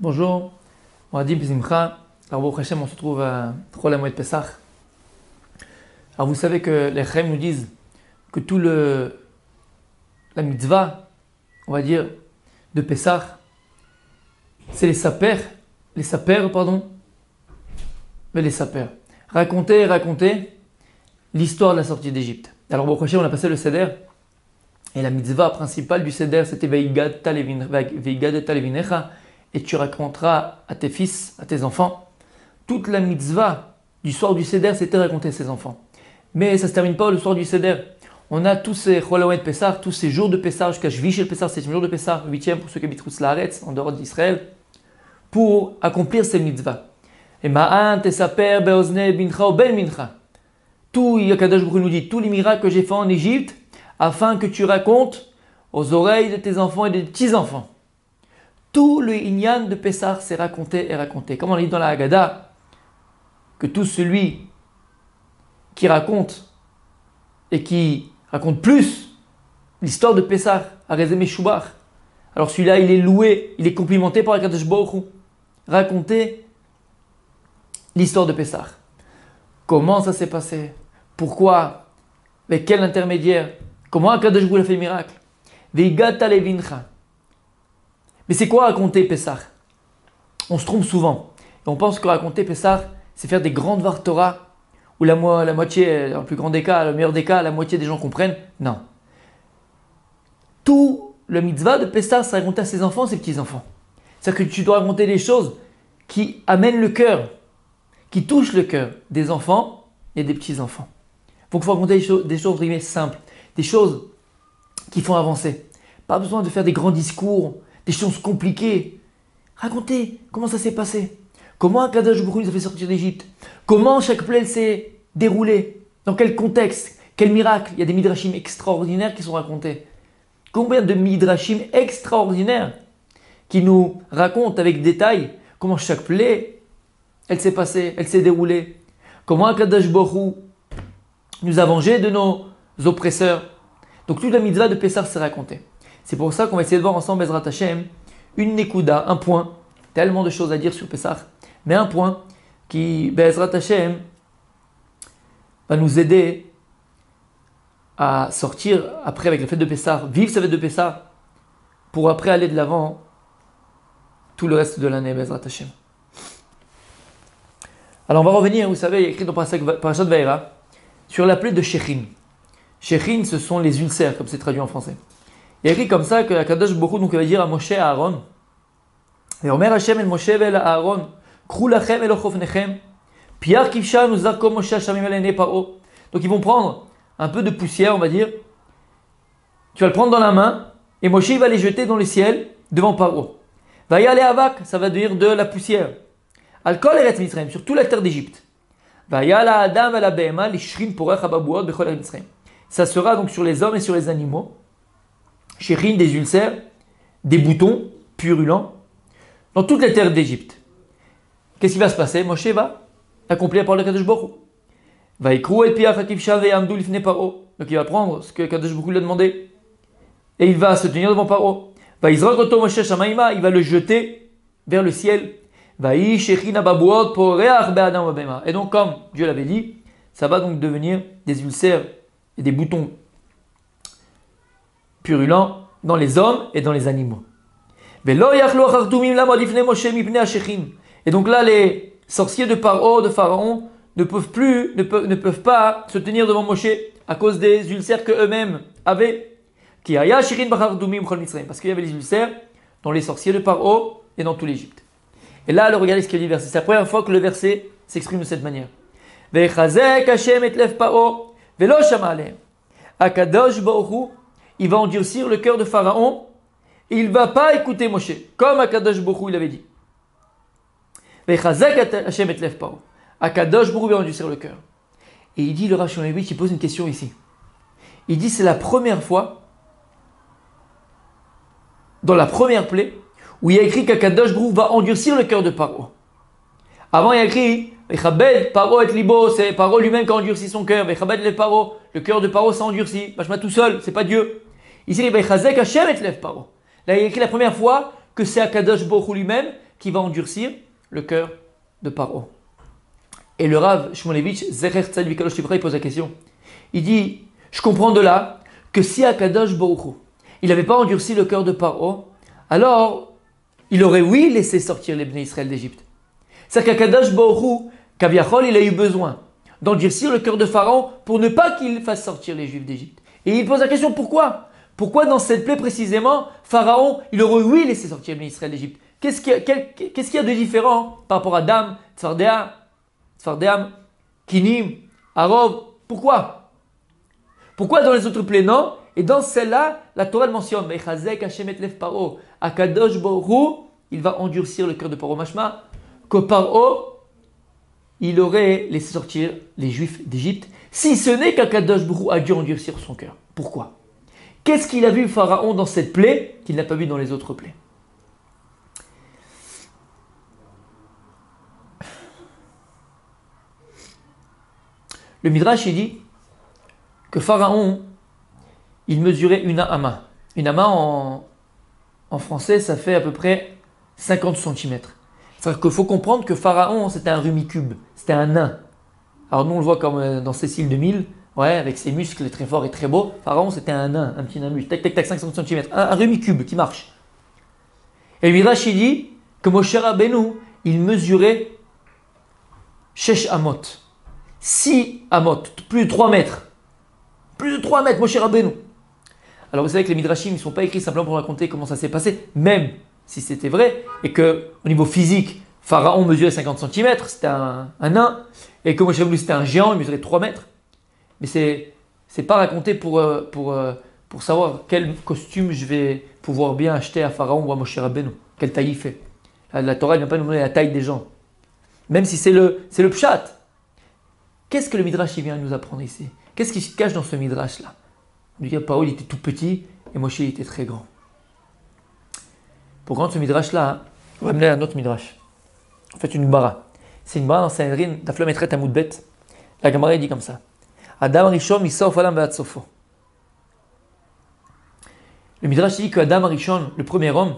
Bonjour, Moadim Pizimcha. Alors, Baruch Hashem, on se trouve à Chol HaMoed Pesach. Alors, vous savez que les Chaim nous disent que la mitzvah, on va dire, de Pesach, c'est les saper, raconter l'histoire de la sortie d'Égypte. Alors, Baruch Hashem, on a passé le Seder, et la mitzvah principale du Seder, c'était Veigadta levinecha, et tu raconteras à tes fils, à tes enfants. Toute la mitzvah du soir du Seder, c'était raconter à ses enfants. Mais ça ne se termine pas le soir du Seder. On a tous ces Chol HaMoed Pesach, tous ces jours de Pesach, jusqu'à Shvish el Pesach, 7e jour de Pesach, 8e pour ceux qui habitent Haaretz, en dehors d'Israël, pour accomplir ces mitzvahs. Et Ma'an tesaper be'ozne bincha ou ben mincha. Tout, Yakadosh Baruch Hu nous dit, tous les miracles que j'ai faits en Égypte, afin que tu racontes aux oreilles de tes enfants et de tes petits-enfants. Tout le Inyan de Pessah, c'est raconté et raconté. Comme on dit dans la Haggadah, que tout celui qui raconte et qui raconte plus l'histoire de Pessah, Arezé Meshubach, alors celui-là, il est loué, il est complimenté par Akadosh Baruch Hu. Raconter l'histoire de Pessah. Comment ça s'est passé? Pourquoi? Avec quel intermédiaire? Comment Akadosh Baruch Hu a fait le miracle? Veigata levincha. Mais c'est quoi raconter Pessah? On se trompe souvent. Et on pense que raconter Pessah, c'est faire des grandes var Torah où la moitié, dans le plus grand des cas, le meilleur des cas, la moitié des gens comprennent. Non. Tout le mitzvah de Pessah, c'est raconter à ses enfants, ses petits-enfants. C'est-à-dire que tu dois raconter des choses qui amènent le cœur, qui touchent le cœur des enfants et des petits-enfants. Donc il faut raconter des choses simples, des choses qui font avancer. Pas besoin de faire des grands discours, des choses compliquées. Racontez comment ça s'est passé. Comment Akadosh Baruch Hu nous a fait sortir d'Égypte. Comment chaque plaie s'est déroulée. Dans quel contexte. Quel miracle. Il y a des midrashim extraordinaires qui sont racontés. Combien de midrashim extraordinaires qui nous racontent avec détail comment chaque plaie, elle s'est passée, elle s'est déroulée. Comment Akadosh Baruch Hu nous a vengés de nos oppresseurs. Donc toute la mitzvah de Pessah s'est racontée. C'est pour ça qu'on va essayer de voir ensemble, Bezrat Hashem, une nekuda, un point, tellement de choses à dire sur Pessah, mais un point qui, Bezrat Hashem, va nous aider à sortir après avec la fête de Pessah, vivre sa fête de Pessah, pour après aller de l'avant tout le reste de l'année, Bezrat Hashem. Alors on va revenir, vous savez, il y a écrit dans Parashat Vayera, sur la plaie de Shechin. Shechin, ce sont les ulcères, comme c'est traduit en français. Il y a écrit comme ça que Akadosh Baruch Hu donc il va dire à Moshe et à Aaron, et Omer Hashem el Moshe vel Aaron, Kru lachem elochof nechem, Piar kivsha nuzar kom Moshe Hashamim el ene paro. Donc ils vont prendre un peu de poussière, on va dire. Tu vas le prendre dans la main, et Moshe il va les jeter dans le ciel devant Paro. Vaya ale avak, ça va devenir de la poussière. Al kol eretz Mitzrayim, sur toute la terre d'Égypte. Vaya la adam la behema lishrin porach ababuot bechol eretz Mitzrayim. Ça sera donc sur les hommes et sur les animaux. Shechin, des ulcères, des boutons purulents, dans toute la terre d'Égypte. Qu'est-ce qui va se passer? Moshe va accomplir la parole de Kadosh Baruch Hu. Vaikru el piach hakivsha ve'amdu lifnei Paro. Donc il va prendre ce que Kadosh Baruch Hu lui a demandé et il va se tenir devant Paro. Vaizrak oto Moshe shamaima, il va le jeter vers le ciel. Vai shechin ababuot poreach be'adam v'behema. Et donc comme Dieu l'avait dit, ça va donc devenir des ulcères et des boutons purulents dans les hommes et dans les animaux. Et donc là, les sorciers de Paro, de Pharaon, ne peuvent pas se tenir devant Moshe à cause des ulcères qu'eux-mêmes avaient. Parce qu'il y avait les ulcères dans les sorciers de Paro et dans tout l'Égypte. Et là, regardez ce qu'il dit le verset. C'est la première fois que le verset s'exprime de cette manière. Akadosh Baruch Hu, il va endurcir le cœur de Pharaon et il ne va pas écouter Moshe, comme Akadosh Baruch Hu il avait dit. Akadosh Baruch Hu va endurcir le cœur. Et il dit, le Rav Shimon il pose une question ici. Il dit, c'est la première fois, dans la première plaie, où il y a écrit qu'Akadosh Baruch Hu va endurcir le cœur de Paro. Avant, il y a écrit, Paro et libo, c'est Paro lui-même qui a endurci son cœur. Le cœur de Paro s'est endurci. Machma tout seul, c'est pas Dieu. Ici, il y a écrit la première fois que c'est Akadosh Baruch Hu lui-même qui va endurcir le cœur de Paro. Et le Rav Shmulevitch, Zecher Tzaddik V'Kadosh Livra, il pose la question. Il dit, je comprends de là que si Akadosh Baruch Hu, il n'avait pas endurci le cœur de Paro, alors il aurait oui laissé sortir les Bnei Israël d'Égypte. C'est-à-dire qu'Akadosh Baruch Hu, Kaviachol, il a eu besoin d'endurcir le cœur de Pharaon pour ne pas qu'il fasse sortir les Juifs d'Égypte. Et il pose la question, pourquoi? Pourquoi dans cette plaie précisément, Pharaon, il aurait oui laissé sortir les Bnei Israël d'Égypte? Qu'est-ce qu'il y a de différent par rapport à Dam, Tzfardéam, Kinim, Arov? Pourquoi? Pourquoi dans les autres plaies non? Et dans celle-là, la Torah mentionne Akadosh Baruch Hu, il va endurcir le cœur de Paro. Mashma, que Paro, il aurait laissé sortir les Juifs d'Égypte, si ce n'est qu'Akadosh Baruch Hu a dû endurcir son cœur. Pourquoi? Qu'est-ce qu'il a vu Pharaon dans cette plaie qu'il n'a pas vu dans les autres plaies? Le Midrash, il dit que Pharaon, il mesurait une ama. Une ama, en français, ça fait à peu près 50 cm. C'est-à-dire qu'il faut comprendre que Pharaon, c'était un rumicube, c'était un nain. Alors nous, on le voit comme dans Cécile 2000, ouais, avec ses muscles très forts et très beaux. Pharaon, c'était un nain, un petit nain muscle, tac, tac, tac, 50 cm. Un rumicube qui marche. Et le Midrash, il dit que Moshe Rabbeinu, il mesurait Shesh Amot. 6 amot, plus de 3 mètres. Plus de 3 mètres, Moshe Rabbeinu. Alors vous savez que les Midrashim ne sont pas écrits simplement pour raconter comment ça s'est passé, même si c'était vrai, et qu'au niveau physique, Pharaon mesurait 50 cm, c'était un nain, et que Moshe Rabbeinu c'était un géant, il mesurait 3 mètres. Mais c'est pas raconté pour savoir quel costume je vais pouvoir bien acheter à Pharaon ou à Moshe Rabbeinu, quelle taille il fait. La Torah ne vient pas nous donner la taille des gens, même si c'est le pshat. Qu'est-ce que le Midrash il vient nous apprendre ici? Qu'est-ce qui se cache dans ce Midrash-là? On dit que Paro il était tout petit et Moshe il était très grand. Pour rendre ce Midrash-là, on va amener un autre Midrash. En fait, une bara. C'est une bara dans Sanhedrin, Daf Lametret Amud Bet. La Gemara dit comme ça. Adam Rishon misof Adam ve'ad sofo. Le Midrash dit que Adam Rishon, le premier homme,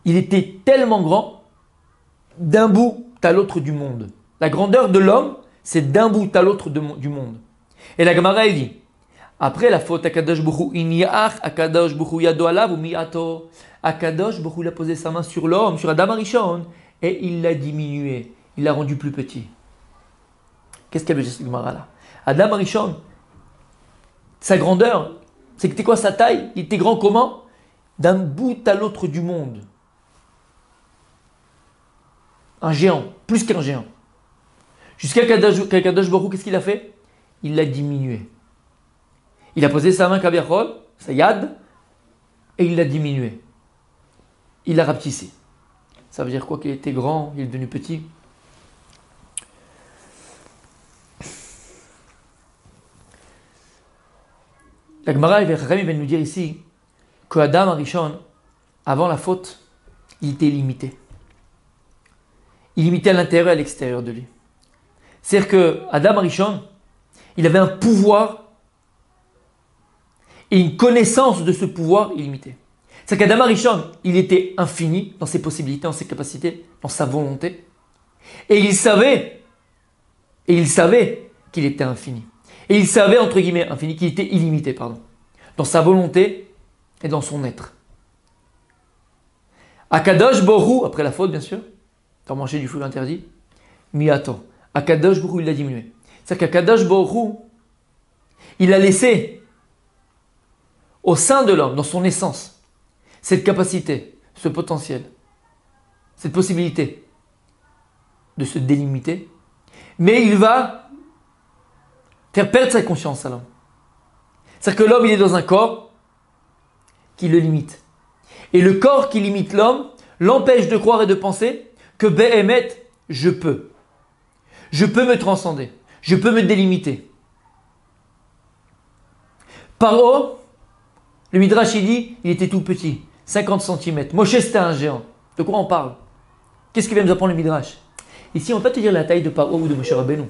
il était tellement grand d'un bout à l'autre du monde. La grandeur de l'homme, c'est d'un bout à l'autre du monde. Et la Gemara, elle dit, après la faute, Akadosh Baruch Hu inyach, Akadosh Baruch Hu yado alav ou miato. Akadosh Baruch Hu il a posé sa main sur l'homme, sur Adam Arishon, et il l'a diminué. Il l'a rendu plus petit. Qu'est-ce qu'elle veut dire cette Gemara là? Adam Arishon, sa grandeur, c'était quoi sa taille? Il était grand comment? D'un bout à l'autre du monde. Un géant, plus qu'un géant. Jusqu'à Kadosh Baruch Hu, qu'est-ce qu'il a fait? Il l'a diminué. Il a posé sa main Kaviachol, sa yad, et il l'a diminué. Il l'a rapetissé. Ça veut dire quoi? Qu'il était grand, il est devenu petit. La Gemara, il va nous dire ici que Adam Arishon, avant la faute, il était illimité. Illimité à l'intérieur et à l'extérieur de lui. C'est-à-dire que Adam Arishon, il avait un pouvoir et une connaissance de ce pouvoir illimité. C'est-à-dire qu'Adam Arishon, il était infini dans ses possibilités, dans ses capacités, dans sa volonté. Et il savait qu'il était infini. Et il savait, entre guillemets, infini, qu'il était illimité, pardon. Dans sa volonté et dans son être. Akadosh Baruch Hu, après la faute, bien sûr, t'as mangé du fruit interdit, miato. Akadosh Baruch Hu, il l'a diminué. C'est-à-dire qu'Akadosh Baruch Hu, il a laissé au sein de l'homme, dans son essence, cette capacité, ce potentiel, cette possibilité de se délimiter, mais il va faire perdre sa conscience à l'homme. C'est-à-dire que l'homme, il est dans un corps qui le limite. Et le corps qui limite l'homme l'empêche de croire et de penser que Behemet, je peux. Je peux me transcender. Je peux me délimiter. Paro, le Midrash il dit, il était tout petit, 50 cm. Moshe c'était un géant. De quoi on parle? Qu'est-ce qui vient nous apprendre le Midrash? Ici, on ne va pas te dire la taille de Paro ou de Moshe Rabbeinu.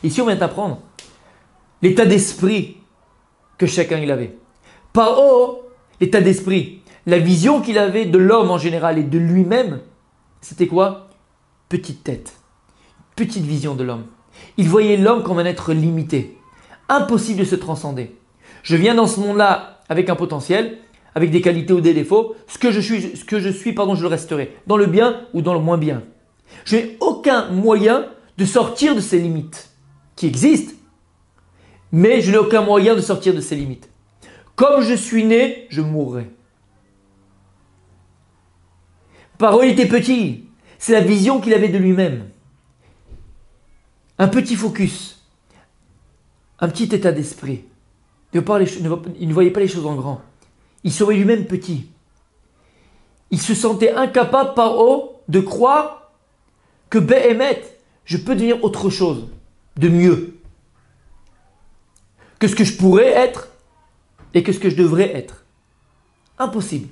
Ici, on vient t'apprendre l'état d'esprit que chacun il avait. Paro, l'état d'esprit, la vision qu'il avait de l'homme en général et de lui-même, C'était quoi? Petite tête, petite vision de l'homme. Il voyait l'homme comme un être limité, impossible de se transcender. Je viens dans ce monde-là avec un potentiel, avec des qualités ou des défauts. Ce que je suis, je le resterai, dans le bien ou dans le moins bien. Je n'ai aucun moyen de sortir de ces limites qui existent, mais je n'ai aucun moyen de sortir de ces limites. Comme je suis né, je mourrai. Paro, il était petit. C'est la vision qu'il avait de lui-même. Un petit focus, un petit état d'esprit. Il ne voyait pas les choses en grand. Il se voyait lui-même petit. Il se sentait incapable, Paro, de croire que Béhémet, je peux devenir autre chose, de mieux, que ce que je pourrais être et que ce que je devrais être. Impossible.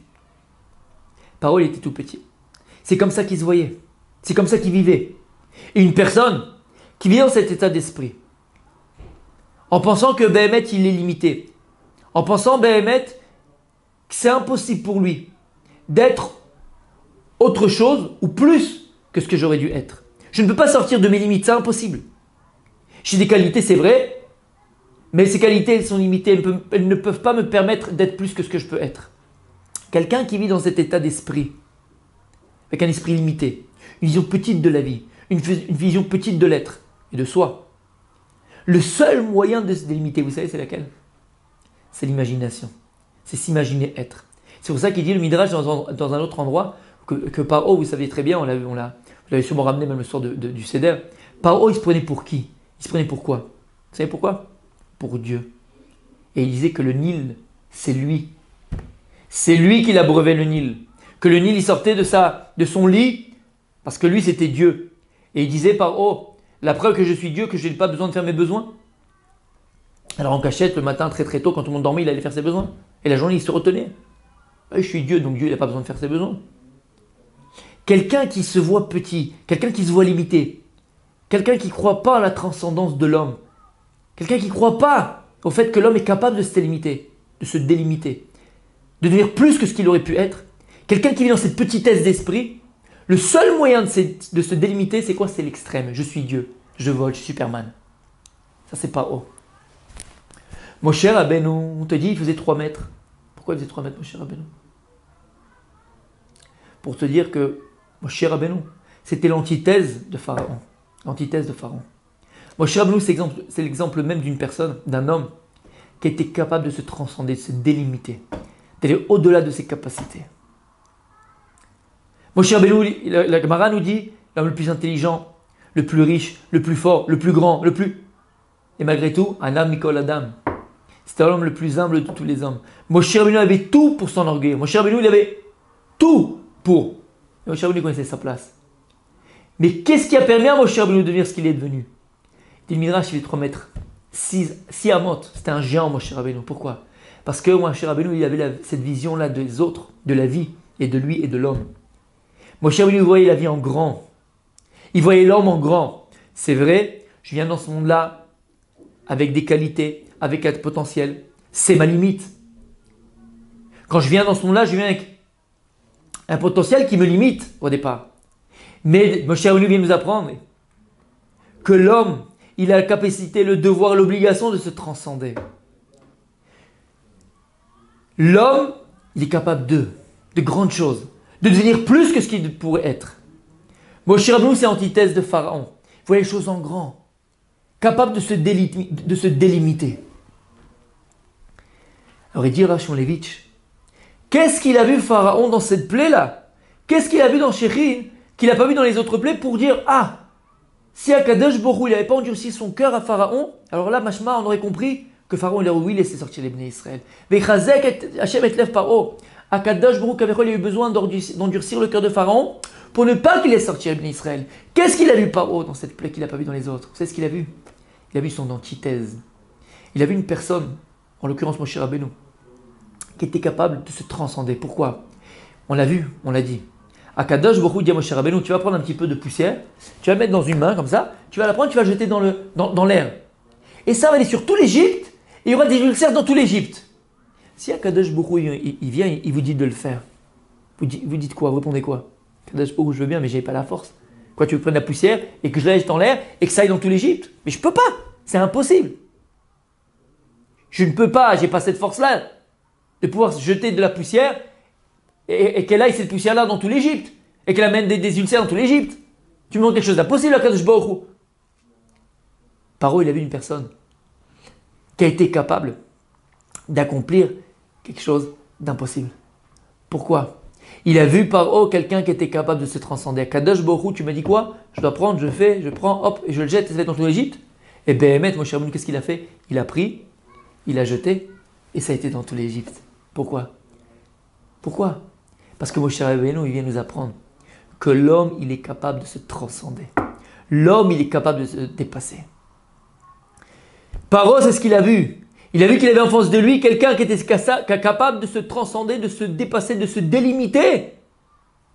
Paro, il était tout petit. C'est comme ça qu'il se voyait. C'est comme ça qu'il vivait. Et une personne qui vit dans cet état d'esprit, en pensant que Béhémet, il est limité, en pensant Béhémet, que c'est impossible pour lui d'être autre chose ou plus que ce que j'aurais dû être. Je ne peux pas sortir de mes limites, c'est impossible. J'ai des qualités, c'est vrai, mais ces qualités sont limitées, elles ne peuvent pas me permettre d'être plus que ce que je peux être. Quelqu'un qui vit dans cet état d'esprit, avec un esprit limité, une vision petite de la vie, une vision petite de l'être et de soi. Le seul moyen de se délimiter, vous savez, c'est laquelle? C'est l'imagination. C'est s'imaginer être. C'est pour ça qu'il dit le Midrash dans un autre endroit, que Paro, vous savez très bien, vous l'avez sûrement ramené même le soir du Seder, Paro, il se prenait pour qui? Il se prenait pour quoi? Vous savez pourquoi? Pour Dieu. Et il disait que le Nil, c'est lui. C'est lui qui l'abreuvait le Nil. Que le Nil, il sortait de son lit, parce que lui, c'était Dieu. Et il disait Paro, la preuve que je suis Dieu, que je n'ai pas besoin de faire mes besoins. Alors en cachette, le matin, très très tôt, quand tout le monde dormait, il allait faire ses besoins. Et la journée, il se retenait. Je suis Dieu, donc Dieu, il n'a pas besoin de faire ses besoins. Quelqu'un qui se voit petit, quelqu'un qui se voit limité, quelqu'un qui ne croit pas à la transcendance de l'homme, quelqu'un qui ne croit pas au fait que l'homme est capable de se délimiter, de devenir plus que ce qu'il aurait pu être, quelqu'un qui vit dans cette petitesse d'esprit, le seul moyen de se délimiter, c'est quoi? C'est l'extrême. Je suis Dieu, je vole, je suis Superman. Ça, c'est pas haut. Moshe Rabbeinu, on te dit, il faisait 3 mètres. Pourquoi il faisait 3 mètres, Moshe Rabbeinu? Pour te dire que Moshe Rabbeinu, c'était l'antithèse de Pharaon. L'antithèse de Pharaon. Moshe Rabbeinu, c'est l'exemple même d'une personne, d'un homme, qui était capable de se transcender, de se délimiter, d'aller au-delà de ses capacités. Moshe Rabbeinu, la Gemara nous dit, l'homme le plus intelligent, le plus riche, le plus fort, le plus grand, le plus... Et malgré tout, un âme Mikol Adam. C'était l'homme le plus humble de tous les hommes. Moshe Rabbeinu avait tout pour s'enorgueillir. Moshe Rabbeinu, il avait tout pour. Et Moshe Rabbeinu connaissait sa place. Mais qu'est-ce qui a permis à Moshe Rabbeinu de devenir ce qu'il est devenu? Il dit le Midrash, il est 3 mètres. 6 amot. C'était un géant, Moshe Rabbeinu. Pourquoi? Parce que Moshe Rabbeinu, il avait cette vision-là des autres, de la vie, et de lui et de l'homme. Moshe Rabbeinu voyait la vie en grand. Il voyait l'homme en grand. C'est vrai, je viens dans ce monde-là avec des qualités, avec un potentiel. C'est ma limite. Quand je viens dans ce monde-là, je viens avec un potentiel qui me limite au départ. Mais Moshe Rabbeinu vient nous apprendre que l'homme, il a la capacité, le devoir, l'obligation de se transcender. L'homme, il est capable de grandes choses, de devenir plus que ce qu'il pourrait être. Moshe Rabbeinu, c'est l'antithèse de Pharaon. Il voit les choses en grand, capable de se délimiter. Alors il dit Rav Shimon Levitch, qu'est-ce qu'il a vu Pharaon dans cette plaie-là? Qu'est-ce qu'il a vu dans Shechin qu'il n'a pas vu dans les autres plaies pour dire, ah, si Akadosh Baruch Hu, il n'avait pas endurci son cœur à Pharaon, alors là, mashma, on aurait compris que Pharaon, il aurait laissé sortir les Bnei Israël. Vechazek Hashem et Lev Paro. Akadosh Baruch Hu, il a eu besoin d'endurcir le cœur de Pharaon pour ne pas qu'il laisse sortir les Bnei Israël. Qu'est-ce qu'il a vu Paro dans cette plaie qu'il n'a pas vu dans les autres? Vous savez ce qu'il a vu? Il a vu son antithèse. Il a vu une personne, en l'occurrence Moshe Rabbeinu, qui était capable de se transcender. Pourquoi? On l'a vu, on l'a dit. Akadosh Baruch Hu dit à Moshe Rabbeinu, tu vas prendre un petit peu de poussière, tu vas la mettre dans une main comme ça, tu vas la prendre, tu vas la jeter dans l'air. Et ça va aller sur tout l'Égypte, et il y aura des ulcères dans tout l'Égypte. Si Akadosh Baruch Hu, il vient, il vous dit de le faire, vous dites quoi? Vous répondez quoi? Kadosh Baruch Hu, je veux bien, mais j'ai pas la force. Quoi, tu veux prendre la poussière et que je la jette en l'air et que ça aille dans tout l'Égypte? Mais je peux pas, c'est impossible. Je ne peux pas, j'ai pas cette force-là de pouvoir jeter de la poussière et qu'elle aille cette poussière-là dans tout l'Égypte et qu'elle amène des ulcères dans tout l'Égypte. Tu me demandes quelque chose d'impossible à Kadosh Baruch Hu. Paro, il a vu une personne qui a été capable d'accomplir quelque chose d'impossible. Pourquoi? Il a vu Paro quelqu'un qui était capable de se transcender. À Kadosh Baruch Hu, tu m'as dit quoi? Je dois prendre, je prends, hop, et je le jette et ça va dans tout l'Égypte. Et Béhémet, mon cher Rabbeinu, qu'est-ce qu'il a fait? Il a pris, il a jeté et ça a été dans tout l'Égypte. Pourquoi? Pourquoi? Parce que mon cher Rabbeinu, il vient nous apprendre que l'homme, il est capable de se transcender. L'homme, il est capable de se dépasser. Paro, c'est ce qu'il a vu. Il a vu qu'il avait en face de lui quelqu'un qui était capable de se transcender, de se dépasser, de se délimiter.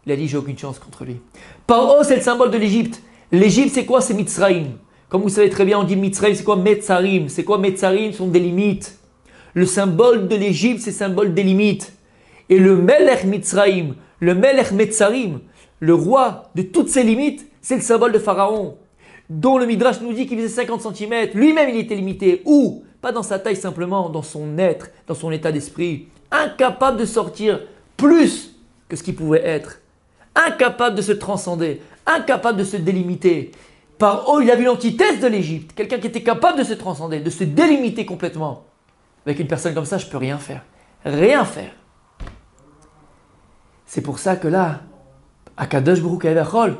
Il a dit, j'ai aucune chance contre lui. Paro, c'est le symbole de l'Égypte. L'Égypte, c'est quoi? C'est Mitzraïm. Comme vous savez très bien, on dit Mitzraïm, c'est quoi? Metzarim. C'est quoi Metzarim? Ce sont des limites. Le symbole de l'Égypte, c'est le symbole des limites. Et le Melech Mitzraïm, le Melech Metzarim, le roi de toutes ces limites, c'est le symbole de Pharaon, dont le Midrash nous dit qu'il faisait 50 cm. Lui-même, il était limité. Où? Pas dans sa taille simplement, dans son être, dans son état d'esprit. Incapable de sortir plus que ce qu'il pouvait être. Incapable de se transcender. Incapable de se délimiter. Paro, il a vu l'antithèse de l'Égypte. Quelqu'un qui était capable de se transcender, de se délimiter complètement. Avec une personne comme ça, je ne peux rien faire. Rien faire. C'est pour ça que là, à Kadosh Baruch Hu,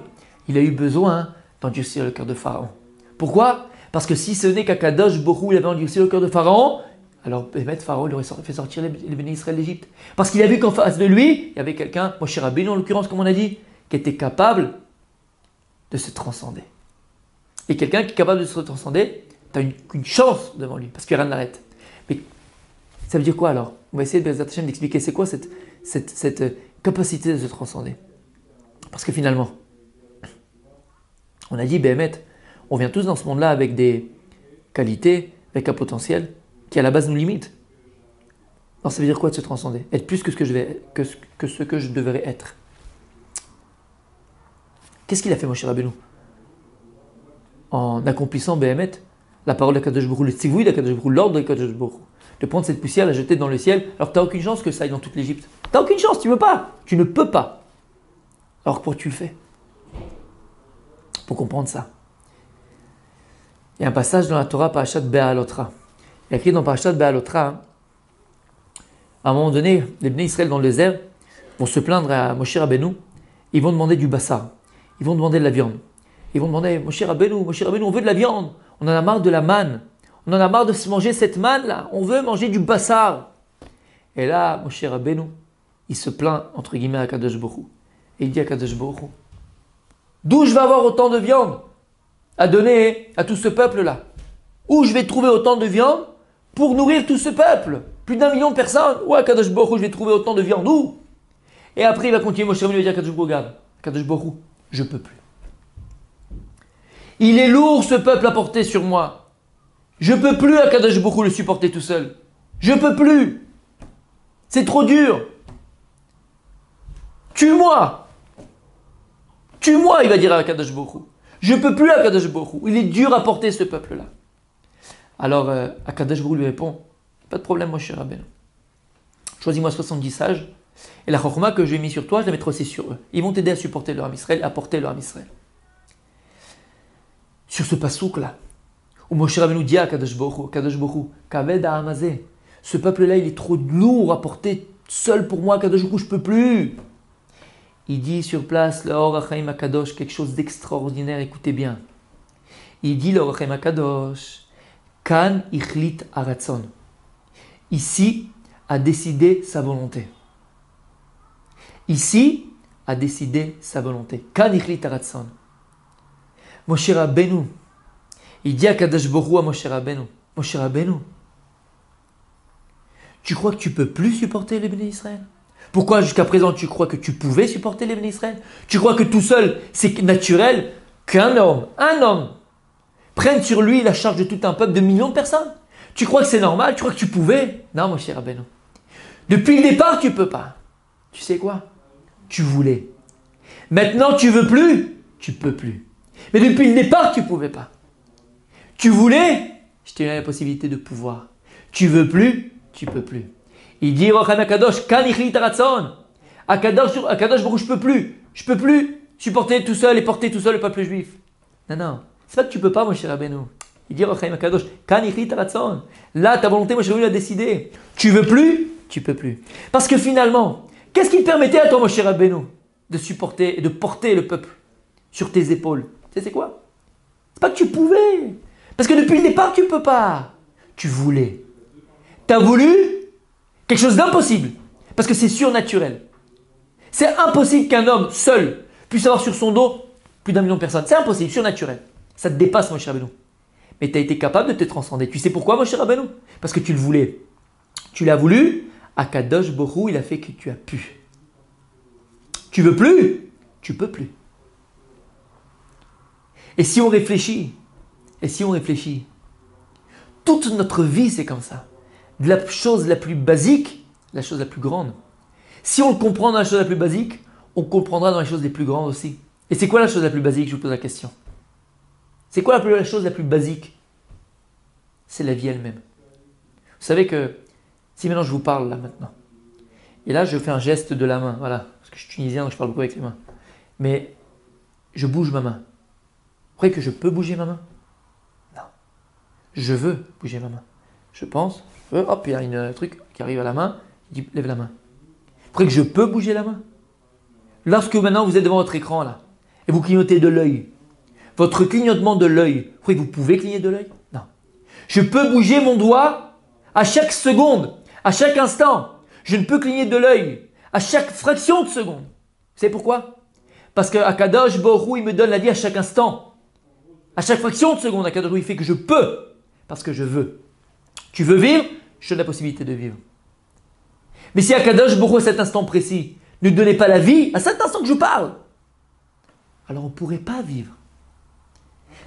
il a eu besoin d'endurcir le cœur de Pharaon. Pourquoi? Parce que si ce n'est qu'à Kadosh Baruch Hu, il avait endurci le cœur de Pharaon, alors Pharaon il aurait fait sortir les bénis Israël d'Égypte. Parce qu'il a vu qu'en face de lui, il y avait quelqu'un, Moshe Rabbeinu en l'occurrence, comme on a dit, qui était capable de se transcender. Et quelqu'un qui est capable de se transcender, tu as une chance devant lui, parce qu'il n'y a rien de l'arrête. Mais ça veut dire quoi alors? On va essayer d'expliquer c'est quoi cette capacité de se transcender. Parce que finalement, on a dit, Béhémet, on vient tous dans ce monde-là avec des qualités, avec un potentiel qui à la base nous limite. Alors ça veut dire quoi de se transcender? Être plus que ce que je devrais être. Qu'est-ce qu'il a fait, Moshe Rabbeinu? En accomplissant Béhémet, la parole de Kadosh Baruch Hu, le tzivouï de Kadosh Baruch Hu, l'ordre de Kadosh Baruch Hu, de prendre cette poussière, la jeter dans le ciel, alors que tu n'as aucune chance que ça aille dans toute l'Égypte. Tu n'as aucune chance, tu ne veux pas. Tu ne peux pas. Alors que pourquoi tu le fais? Pour comprendre ça. Il y a un passage dans la Torah, Parashat Be'alotra. Il y a écrit dans Parashat Be'alotra, à un moment donné, les Bnei Israël dans le désert vont se plaindre à Moshe Rabbeinu, ils vont demander du bassar, ils vont demander de la viande. Ils vont demander, Moshe Rabbeinu, on veut de la viande, on en a marre de la manne, on en a marre de se manger cette manne-là, on veut manger du bassar. Et là, Moshe Rabbeinu, il se plaint, entre guillemets, à Kadosh Baruch Hu. Et il dit à Kadosh Baruch Hu, d'où je vais avoir autant de viande à donner à tout ce peuple-là? Où je vais trouver autant de viande pour nourrir tout ce peuple? Plus d'1 million de personnes. Où à Kadosh Baruch Hu, je vais trouver autant de viande? Où? Et après, il va continuer, Moshe Rabbeinu, il va dire à Kadosh Baruch Hu, regarde, Kadosh Baruch Hu, je peux plus. Il est lourd ce peuple à porter sur moi. Je peux plus à Kadosh Baruch Hu le supporter tout seul. Je peux plus. C'est trop dur. Tue-moi. Tue-moi, il va dire à Kadosh Baruch Hu. Je peux plus à Kadosh Baruch Hu. Il est dur à porter ce peuple-là. Alors, Akadosh Baruch Hu lui répond, pas de problème, moi, cher Rabbeinu. Choisis-moi 70 sages, et la chorma que je vais mis sur toi, je la mettrai aussi sur eux. Ils vont t'aider à supporter leur âme Israël, à porter leur âme Israël. Sur ce pasouk-là, où Moshe Rabbeinu dit à Akadosh Baruch Hu, Kaved ha'amazeh, ce peuple-là, il est trop lourd à porter seul pour moi, Akadosh Baruch Hu, je peux plus. Il dit sur place, le Or HaChaim HaKadosh, quelque chose d'extraordinaire, écoutez bien. Il dit, le Or HaChaim HaKadosh, Kan ichlit aratzon. Ici, a décidé sa volonté. Ici, a décidé sa volonté. Kan ichlit aratzon. Moshe Rabbeinu, il dit à Kadosh Baruch Hu à Moshe Rabbeinu, tu crois que tu peux plus supporter les bénis d'Israël? Pourquoi jusqu'à présent tu crois que tu pouvais supporter les bénis d'Israël? Tu crois que tout seul, c'est naturel qu'un homme, prenne sur lui la charge de tout un peuple de millions de personnes? Tu crois que c'est normal? Tu crois que tu pouvais? Non, mon cher Rabbeinu. Depuis le départ, tu peux pas. Tu sais quoi? Tu voulais. Maintenant, tu veux plus, tu peux plus. Mais depuis le départ, tu pouvais pas. Tu voulais, je t'ai donné la possibilité de pouvoir. Tu veux plus, tu peux plus. Il dit Rochan Akadosh, kan ichli taratzon. Akadosh Baruch, je peux plus supporter tout seul et porter tout seul le peuple juif. Non, non, c'est pas que tu peux pas, Moshe Rabbeinu. Il dit Rochan Akadosh, kan ichli taratzon. Là, ta volonté, Moshe Rabbeinu a décidé. Tu veux plus, tu peux plus. Parce que finalement, qu'est-ce qui te permettait à toi, Moshe Rabbeinu, de supporter et de porter le peuple sur tes épaules? Tu sais c'est quoi? C'est pas que tu pouvais. Parce que depuis le départ, tu ne peux pas. Tu voulais. Tu as voulu quelque chose d'impossible. Parce que c'est surnaturel. C'est impossible qu'un homme seul puisse avoir sur son dos plus d'1 million de personnes. C'est impossible, surnaturel. Ça te dépasse, Moshe Rabbeinu. Mais tu as été capable de te transcender. Tu sais pourquoi, Moshe Rabbeinu? Parce que tu le voulais. Tu l'as voulu. Akadosh Baruch Hu, il a fait que tu as pu. Tu veux plus? Tu peux plus. Et si on réfléchit, toute notre vie c'est comme ça. De la chose la plus basique, la chose la plus grande. Si on le comprend dans la chose la plus basique, on comprendra dans les choses les plus grandes aussi. Et c'est quoi la chose la plus basique? Je vous pose la question. C'est quoi la chose la plus basique? C'est la vie elle-même. Vous savez que, si maintenant je vous parle là maintenant, et là je fais un geste de la main, voilà, parce que je suis tunisien donc je parle beaucoup avec les mains, mais je bouge ma main. Vous croyez que je peux bouger ma main? Non. Je veux bouger ma main. Je pense, hop, il y a un truc qui arrive à la main, il dit lève la main. Vous croyez que je peux bouger la main? Lorsque maintenant vous êtes devant votre écran là, et vous clignotez de l'œil, votre clignotement de l'œil, vous croyez que vous pouvez cligner de l'œil? Non. Je peux bouger mon doigt à chaque seconde, à chaque instant. Je ne peux cligner de l'œil à chaque fraction de seconde. Vous savez pourquoi? Parce que Akadosh Baruch Hu, il me donne la vie à chaque instant. À chaque fraction de seconde, Akadosh Baruch Hu, il fait que je peux. Parce que je veux. Tu veux vivre? Je te donne la possibilité de vivre. Mais si Akadosh Baruch Hu, à cet instant précis, ne donnait pas la vie, à cet instant que je parle, alors on ne pourrait pas vivre.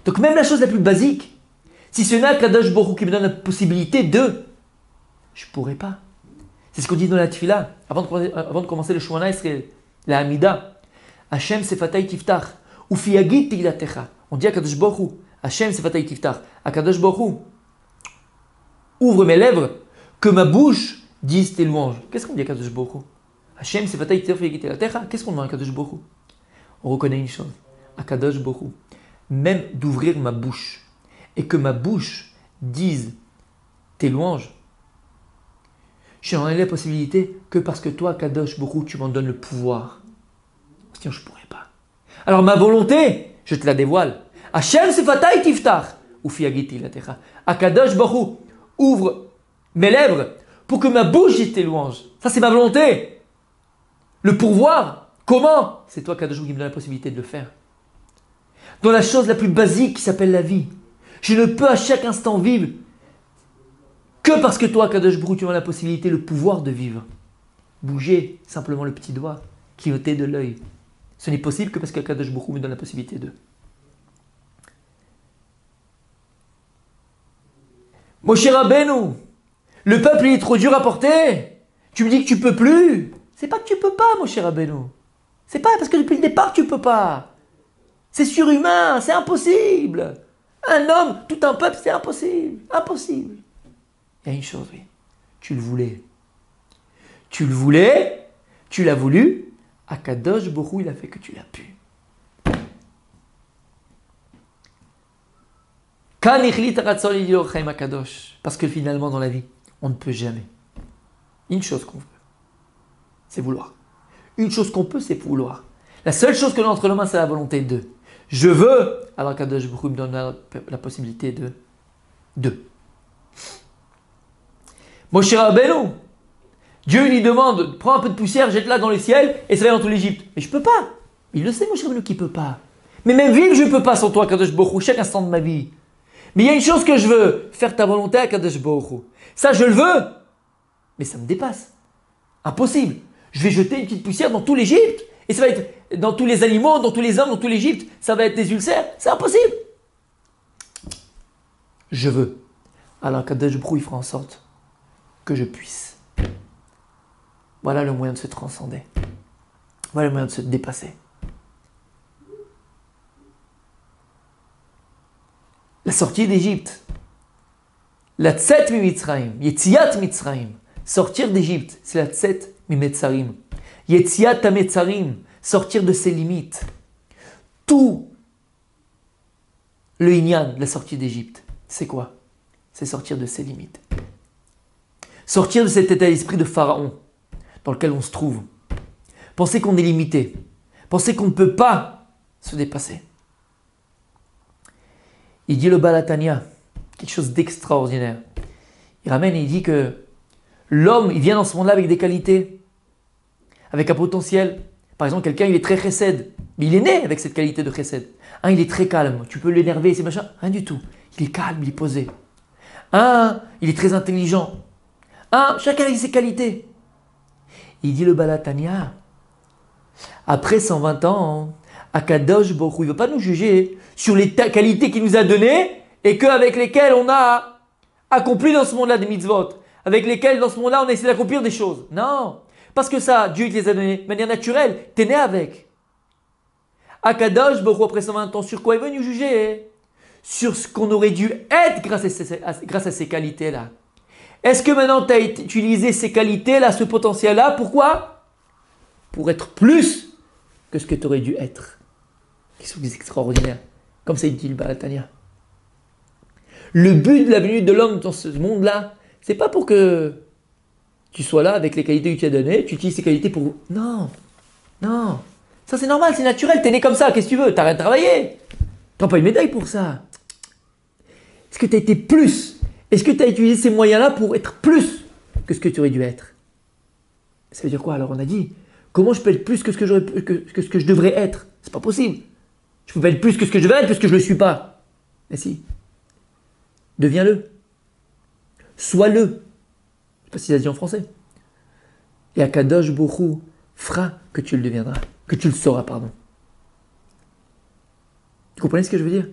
Donc même la chose la plus basique, si ce n'est Akadosh Baruch Hu qui me donne la possibilité de, je ne pourrais pas. C'est ce qu'on dit dans la Tfila, avant de commencer le Shemona Esrei, la Hamida. Hashem sefatay tiftach, ufi yagid tilatecha. On dit à Akadosh Baruch Hu, Hashem sefatay tiftach. Akadosh Baruch Hu, ouvre mes lèvres, que ma bouche dise tes louanges. Qu'est-ce qu'on dit à Akadosh Baruch Hu? Hashem sefatay tiftach, ufi yagid tilatecha. Qu'est-ce qu'on demande à Akadosh Baruch Hu? On reconnaît une chose. Akadosh Baruch Hu, même d'ouvrir ma bouche, et que ma bouche dise tes louanges, je n'en ai la possibilité que parce que toi, Kadosh Baruch Hu, tu m'en donnes le pouvoir. Sinon, je ne pourrais pas. Alors ma volonté, je te la dévoile. Hashem sefatay tiftach, ufi yagid tilatecha. Akadosh Baruch Hu, ouvre mes lèvres pour que ma bouche dise tes louanges. Ça, c'est ma volonté. Le pourvoir, comment? C'est toi, Kadosh Baruch Hu, qui me donne la possibilité de le faire. Dans la chose la plus basique qui s'appelle la vie, je ne peux à chaque instant vivre que parce que toi, Kadosh Baruch Hu, tu as la possibilité, le pouvoir de vivre. Bouger simplement le petit doigt, clignoter de l'œil. Ce n'est possible que parce que Kadosh Baruch Hu me donne la possibilité de. Moshe Rabbeinu, le peuple il est trop dur à porter. Tu me dis que tu peux plus. C'est pas que tu peux pas, Moshe Rabbeinu. C'est pas parce que depuis le départ tu peux pas. C'est surhumain, c'est impossible. Un homme, tout un peuple, c'est impossible. Impossible. Il y a une chose, oui. Tu le voulais. Tu le voulais, tu l'as voulu. Akadosh Baruch Hu, il a fait que tu l'as pu. Parce que finalement, dans la vie, on ne peut jamais. Une chose qu'on veut, c'est vouloir. Une chose qu'on peut, c'est vouloir. La seule chose que l'on a entre les mains, c'est la volonté de. Je veux, alors Kadosh Baruch Hu me donne la possibilité de. Moshe Rabbeinu, Dieu lui demande, prends un peu de poussière, jette-la dans le ciel et ça va dans tout l'Égypte. Mais je peux pas. Il le sait, Moshe Rabbeinu, qu'il peut pas. Mais même vivre, je ne peux pas sans toi, Kadosh Baruch Hu, chaque instant de ma vie. Mais il y a une chose que je veux, faire ta volonté à Kadosh Baruch Hu. Ça, je le veux, mais ça me dépasse. Impossible. Je vais jeter une petite poussière dans tout l'Égypte et ça va être dans tous les animaux, dans tous les hommes, dans tout l'Égypte. Ça va être des ulcères. C'est impossible. Je veux. Alors Kadosh Baruch Hu, il fera en sorte que je puisse. Voilà le moyen de se transcender. Voilà le moyen de se dépasser. la sortie d'Égypte. La tset mi Mitzrayim, Yetziat Mitzrayim. Sortir d'Égypte, c'est la tset mi Metzarim. Yetziat Metzarim, sortir de ses limites. Tout le Inyan de la sortie d'Égypte, c'est quoi? C'est sortir de ses limites. Sortir de cet état d'esprit de Pharaon dans lequel on se trouve. Penser qu'on est limité. Penser qu'on ne peut pas se dépasser. Il dit le Balatania, quelque chose d'extraordinaire. Il ramène et il dit que l'homme, il vient dans ce monde-là avec des qualités, avec un potentiel. Par exemple, quelqu'un, il est très chesed, mais il est né avec cette qualité de chesed. Un, il est très calme, tu peux l'énerver, c'est machin, rien du tout. Il est calme, il est posé. Un, il est très intelligent. Un, chacun a ses qualités. Il dit le Balatania, après 120 ans, Akadosh Baruch Hu, il ne veut pas nous juger sur les qualités qu'il nous a données et avec lesquelles on a accompli dans ce monde-là des mitzvot, avec lesquelles dans ce monde-là on a essayé d'accomplir des choses. Non, parce que ça, Dieu te les a données de manière naturelle, tu es né avec. Akadosh Baruch Hu, après 120 ans, sur quoi il veut nous juger? Sur ce qu'on aurait dû être grâce à ces qualités-là. Est-ce que maintenant tu as utilisé ces qualités-là, ce potentiel-là, pourquoi? Pour être plus que ce que tu aurais dû être. Quelque chose d'extraordinaire. Comme ça dit le Balatania. Le but de la venue de l'homme dans ce monde-là, c'est pas pour que tu sois là avec les qualités que tu as données, tu utilises ces qualités pour... Non, non. Ça c'est normal, c'est naturel, t'es né comme ça, qu'est-ce que tu veux? T'as rien travaillé. T'as pas une médaille pour ça. Est-ce que tu as été plus? Est-ce que tu as utilisé ces moyens-là pour être plus que ce que tu aurais dû être? Ça veut dire quoi? Alors on a dit, comment je peux être plus que ce que je devrais être? C'est pas possible. Je peux pas être plus que ce que je devrais être parce que je ne le suis pas. Mais si. Deviens-le. Sois-le. Je ne sais pas si ça se dit en français. Et Akadosh Baruch Hu fera que tu le deviendras. Que tu le sauras, pardon. Vous comprenez ce que je veux dire?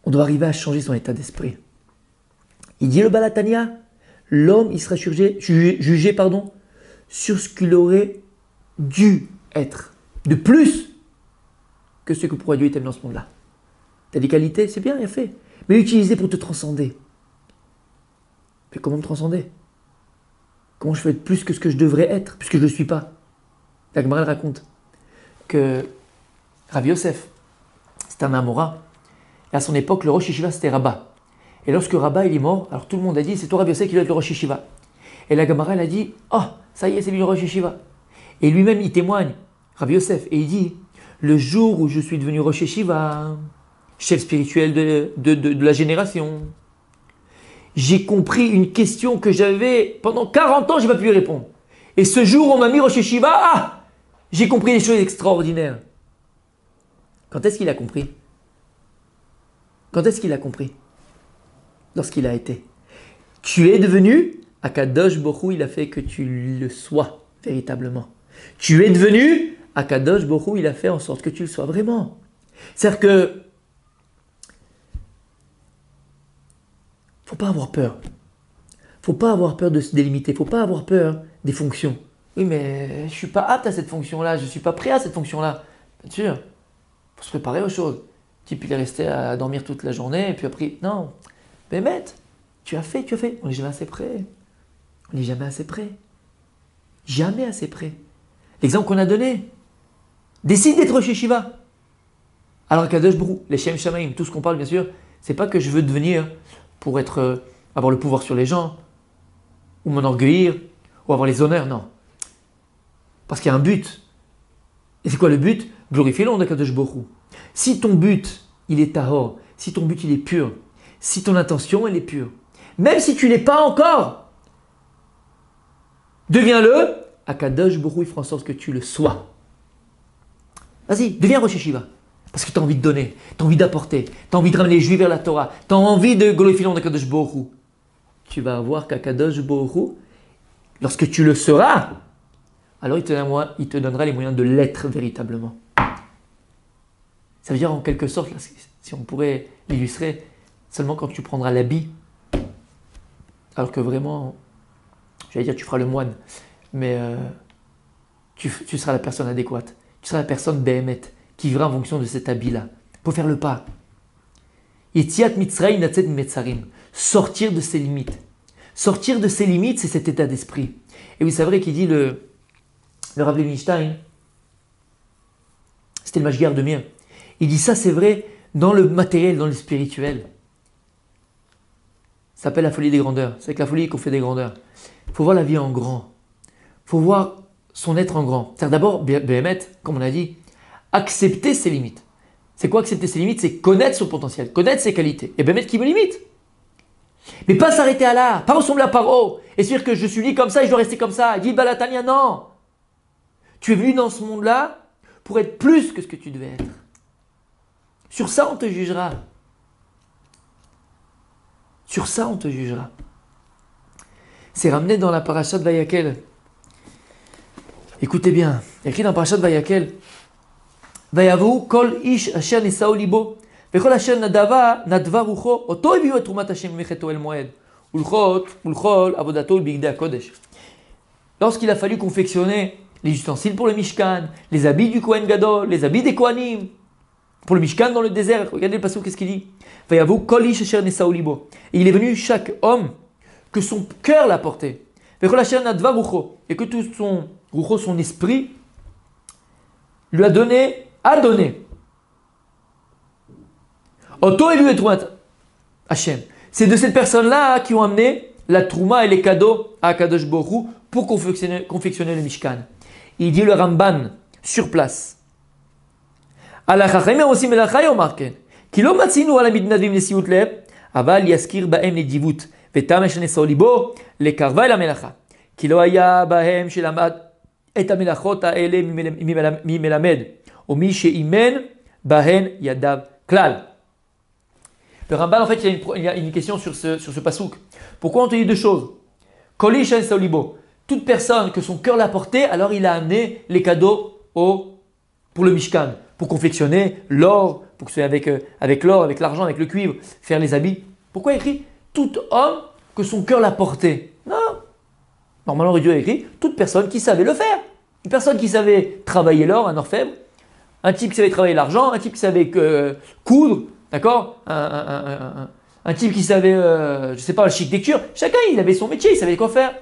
On doit arriver à changer son état d'esprit. Il dit le Balatania, l'homme il sera jugé sur ce qu'il aurait dû être. De plus que ce que pourrait Dieu t'aimer dans ce monde-là. Tu as des qualités, c'est bien, il a fait. Mais utilisez pour te transcender. Mais comment me transcender? Comment je fais être plus que ce que je devrais être, puisque je ne le suis pas? La Gemara raconte que Rav Yosef, c'était un Amora, et à son époque, le Rosh Yeshiva, c'était Rabat. Et lorsque Rabat il est mort, alors tout le monde a dit, c'est toi Rav Yosef qui doit être le Rosh Yeshiva. Et la Gemara, elle a dit, oh, ça y est, c'est lui le Rosh Yeshiva. Et lui-même, il témoigne, Rav Yosef, et il dit, le jour où je suis devenu Rosh Yeshiva, chef spirituel de la génération, j'ai compris une question que j'avais pendant 40 ans, je n'ai pas pu y répondre. Et ce jour, on m'a mis Rosh Yeshiva, j'ai compris des choses extraordinaires. Quand est-ce qu'il a compris? Quand est-ce qu'il a compris? Lorsqu'il a été. Tu es devenu, Akadosh Baruch Hu, il a fait que tu le sois véritablement. Tu es devenu, Akadosh Baruch Hu, il a fait en sorte que tu le sois vraiment. C'est-à-dire que faut pas avoir peur. Faut pas avoir peur de se délimiter. Faut pas avoir peur des fonctions. Oui, mais je suis pas apte à cette fonction-là. Je suis pas prêt à cette fonction-là. Bien sûr. Faut se préparer aux choses. Le type, il est resté à dormir toute la journée et puis après, non. Mais mec, tu as fait. On n'est jamais assez prêt. On n'est jamais assez prêt. Jamais assez prêt. L'exemple qu'on a donné. Décide d'être chez Shiva. Alors Kadosh Brou, les Shem Shamaim, tout ce qu'on parle bien sûr, c'est pas que je veux devenir pour avoir le pouvoir sur les gens, ou m'enorgueillir, ou avoir les honneurs, non. Parce qu'il y a un but. Et c'est quoi le but? Glorifier le nom de Kadosh Brou. Si ton but, il est tahor, si ton but, il est pur, si ton intention, elle est pure, même si tu n'es pas encore, deviens-le, Akadosh Baruch Hu, il fera en sorte que tu le sois. Vas-y, deviens Rosh Yeshiva. Parce que tu as envie de donner, tu as envie d'apporter, tu as envie de ramener les Juifs vers la Torah, tu as envie de glorifier le nom d'Akadosh Baruch Hu. Tu vas voir qu'Akadosh Baruch Hu, lorsque tu le seras, alors il te donnera les moyens de l'être véritablement. Ça veut dire en quelque sorte, là, si on pourrait l'illustrer, seulement quand tu prendras l'habit, alors que vraiment, j'allais dire tu feras le moine, mais tu seras la personne adéquate. Tu seras la personne béhémeth qui vivra en fonction de cet habit-là. Pour faire le pas. Yetziat Mitzrayim Natzet Metzarim. Sortir de ses limites. Sortir de ses limites, c'est cet état d'esprit. Et oui, c'est vrai qu'il dit le Rav Levinstein, c'était le Mashgiach de Mir. Il dit ça, c'est vrai dans le matériel, dans le spirituel. Ça s'appelle la folie des grandeurs. C'est avec la folie qu'on fait des grandeurs. Il faut voir la vie en grand. Il faut voir son être en grand. C'est-à-dire d'abord, Béhémet, comme on a dit, accepter ses limites. C'est quoi accepter ses limites? C'est connaître son potentiel, connaître ses qualités. Et Béhémet qui me limite. Mais pas s'arrêter à là, pas ressembler à Paro, et se dire que je suis né comme ça et je dois rester comme ça. Dit Balatania, non. Tu es venu dans ce monde-là pour être plus que ce que tu devais être. Sur ça, on te jugera. Sur ça, on te jugera. C'est ramené dans la paracha de Vayakel. Écoutez bien, il y a écrit dans la paracha de Vayakel, Vayavu kol ish asher nisao libo. וכל אשר נדבה רוחו, אותו הביאו את תרומת השם ממלכת אוהל מועד, ולכל עבודתו ולבגדי הקודש. Lorsqu'il a fallu confectionner les ustensiles pour le Mishkan, les habits du Kohen Gadol, les habits des Kohanim, pour le Mishkan dans le désert, regardez le passage, qu'est-ce qu'il dit? Vayavu kol ish asher nisao libo. Et il est venu chaque homme que son cœur l'a porté. Vechol asher nadva rucho. Et que tout son rucho, son esprit, lui a donné. Oto élu et Troumat Hachem. C'est de cette personne-là qui ont amené la Trouma et les cadeaux à Kadosh Baruch Hu pour confectionner le Mishkan. Il dit le Ramban sur place. Ala chachamim aussi melacha yomarken. Ki lo matzinu ala midnadim nesiut lev, aval yaskir bahem nedivut, vetam eshenesau libo lekarva el hamelacha. Ki lo haya bahem shelamad et hamelachot haele mi melamed, ou mi sheimen bahen yadav klal. Le Ramban, en fait, il y a une question sur ce pasouk. Pourquoi on te dit deux choses? Koli shen saulibo. Toute personne que son cœur l'a porté, alors il a amené les cadeaux pour le Mishkan, pour confectionner l'or, pour que ce soit avec l'or, avec l'argent, avec le cuivre, faire les habits. Pourquoi il écrit tout homme que son cœur l'a porté? Non. Normalement, Dieu a écrit toute personne qui savait le faire. Une personne qui savait travailler l'or, un orfèvre, un type qui savait travailler l'argent, un type qui savait coudre. D'accord, un type qui savait, je sais pas, l'architecture. Chacun, il avait son métier, il savait quoi faire.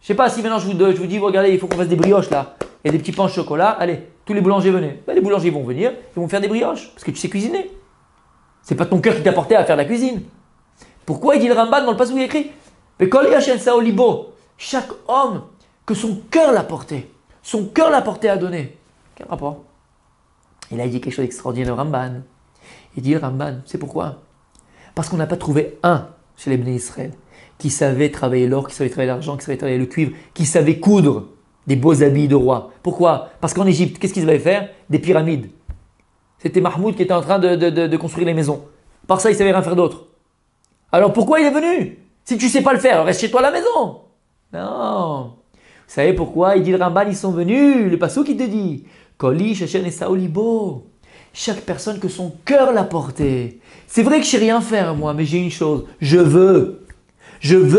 Je sais pas si maintenant je vous dis, regardez, il faut qu'on fasse des brioches là. Il y a des petits pains au chocolat. Allez, tous les boulangers venez. Ben, les boulangers vont venir, ils vont faire des brioches parce que tu sais cuisiner. C'est pas ton cœur qui t'a porté à faire la cuisine. Pourquoi il dit le Ramban dans le passage où il écrit chaque homme que son cœur l'a porté. Son cœur l'a porté à donner. Quel rapport? Il a dit quelque chose d'extraordinaire, le Ramban. Il dit le Ramban, c'est pourquoi? Parce qu'on n'a pas trouvé un chez les Bnei Israël qui savait travailler l'or, qui savait travailler l'argent, qui savait travailler le cuivre, qui savait coudre des beaux habits de roi. Pourquoi? Parce qu'en Égypte, qu'est-ce qu'ils avaient faire? Des pyramides. C'était Mahmoud qui était en train de construire les maisons. Par ça, il ne savait rien faire d'autre. Alors pourquoi il est venu? Si tu ne sais pas le faire, reste chez toi à la maison. Non. Vous savez pourquoi? Il dit le Ramban, ils sont venus. Le passage qui te dit Koli Shashen et Saolibo. Chaque personne que son cœur l'a porté. C'est vrai que je ne sais rien faire moi, mais j'ai une chose. Je veux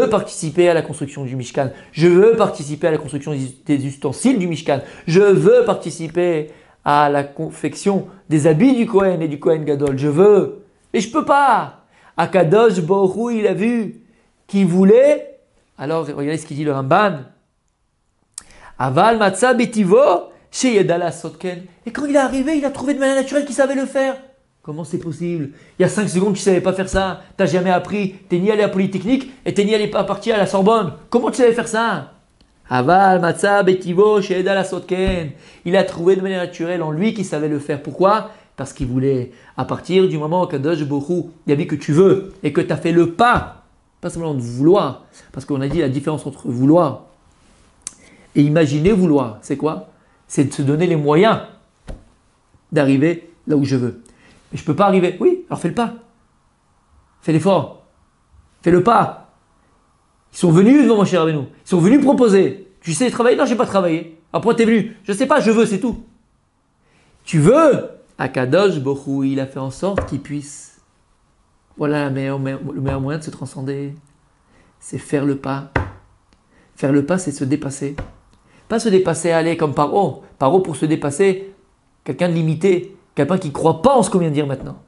participer à la construction du Mishkan. Je veux participer à la construction des ustensiles du Mishkan. Je veux participer à la confection des habits du Kohen et du Kohen Gadol. Je veux. Mais je ne peux pas. Akadosh Baruch Hu, il a vu qu'il voulait. Alors, regardez ce qu'il dit le Ramban. Aval matzah betivo. Chez Yedala Sotken. Et quand il est arrivé, il a trouvé de manière naturelle qu'il savait le faire. Comment c'est possible? Il y a 5 secondes, tu ne savais pas faire ça. Tu n'as jamais appris. Tu n'es ni allé à Polytechnique et tu n'es ni allé partir à la Sorbonne. Comment tu savais faire ça? Aval, Matzah, Betivo, chez Yedala Sotken. Il a trouvé de manière naturelle en lui qu'il savait le faire. Pourquoi? Parce qu'il voulait. À partir du moment où Kadosh Baruch Hu, il a dit que tu veux et que tu as fait le pas. Pas seulement de vouloir. Parce qu'on a dit la différence entre vouloir et imaginer vouloir. C'est quoi? C'est de se donner les moyens d'arriver là où je veux. Mais je ne peux pas arriver. Oui, alors fais le pas. Fais l'effort. Fais le pas. Ils sont venus, non mon cher Abénou. Ils sont venus proposer. Tu sais travailler? Non, je n'ai pas travaillé. Alors pourquoi tu es venu? Je ne sais pas, je veux, c'est tout. Tu veux? Akadosh Baruch Hu, il a fait en sorte qu'il puisse. Voilà le meilleur moyen de se transcender. C'est faire le pas. Faire le pas, c'est se dépasser. Pas se dépasser, aller comme Paro. Paro, pour se dépasser, quelqu'un de limité, quelqu'un qui ne croit pas en ce qu'on vient de dire maintenant.